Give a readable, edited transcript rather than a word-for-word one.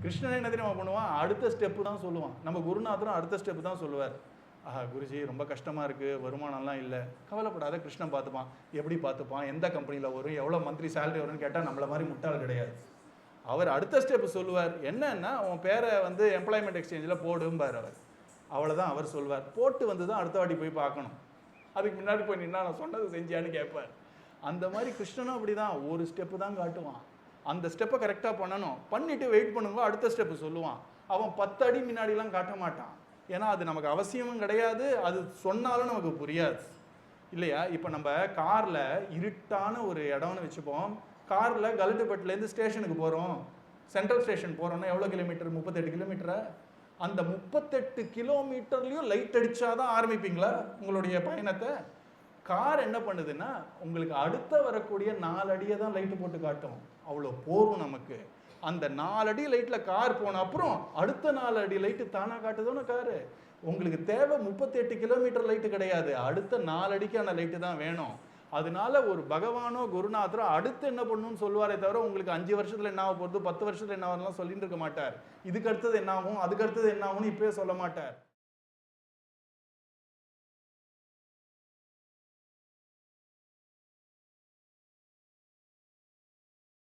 கிருஷ்ணன் என்ன தெரியுமா பண்ணுவான், அடுத்த ஸ்டெப்பு தான் சொல்லுவான். நம்ம குருநாதரும் அடுத்த ஸ்டெப்பு தான் சொல்லுவார். குருஜி ரொம்ப கஷ்டமா இருக்கு, வருமானம்லாம் இல்லை, கவலைப்படாத கிருஷ்ணன் பார்த்துப்பான். எப்படி பார்த்துப்பான், எந்த கம்பெனியில் வரும், எவ்வளோ மந்த்லி சேலரி வரும்னு கேட்டால் நம்மள மாதிரி முட்டாள் கிடையாது. அவர் அடுத்த ஸ்டெப் சொல்லுவார். என்னன்னா உன் பேரை வந்து எம்ப்ளாய்மெண்ட் எக்ஸ்சேஞ்சில் போடும்பார் அவர். அவ்வளோதான் அவர் சொல்வார். போட்டு வந்து தான் அடுத்த வாட்டி போய் பார்க்கணும். அதுக்கு முன்னாடி போய் நின்னா நான் சொன்னது செஞ்சியான்னு கேட்பார். அந்த மாதிரி கிருஷ்ணனும் அப்படி தான் ஒரு ஸ்டெப்பு தான் காட்டுவான். அந்த ஸ்டெப்பை கரெக்டாக பண்ணணும். பண்ணிவிட்டு வெயிட் பண்ணுங்க, அடுத்த ஸ்டெப்பு சொல்லுவான். அவன் 10 அடி முன்னாடிலாம் காட்ட மாட்டான். ஏன்னா அது நமக்கு அவசியமும் கிடையாது, அது சொன்னாலும் நமக்கு புரியாது இல்லையா. இப்போ நம்ம காரில் இருட்டான ஒரு இடம்னு வச்சுப்போம். காரில் கலட்டுப்பட்டுலேருந்து ஸ்டேஷனுக்கு போகிறோம், சென்ட்ரல் ஸ்டேஷன் போகிறோன்னா எவ்வளோ கிலோமீட்டர், 38 கிலோமீட்டரா. அந்த 38 கிலோமீட்டர்லேயும் லைட் அடித்தாதான் ஆரம்பிப்பீங்களா உங்களுடைய பயணத்தை? கார் என்ன பண்ணுதுன்னா உங்களுக்கு அடுத்த வரக்கூடிய 4 அடியை தான் லைட்டு போட்டு காட்டும். அவ்வளோ போரும் நமக்கு. அந்த 4 அடி லைட்டில் கார் போன அப்புறம் அடுத்த 4 அடி லைட்டு தானாக காட்டுதோன்னு காரு. உங்களுக்கு தேவை 38 கிலோமீட்டர் லைட்டு கிடையாது, அடுத்த 4 அடிக்கான லைட்டு தான் வேணும். அதனால ஒரு பகவானோ குருநாதரோ அடுத்து என்ன பண்ணணும்னு சொல்லுவாரே தவிர உங்களுக்கு 5 வருஷத்துல என்ன ஆக போகிறது, 10 வருஷத்துல என்ன ஆகலாம் சொல்லிட்டு இருக்க மாட்டார். இதுக்கு அடுத்தது என்ன ஆகும், அதுக்கு அடுத்தது என்ன ஆகும்னு இப்பயே சொல்ல மாட்டார்.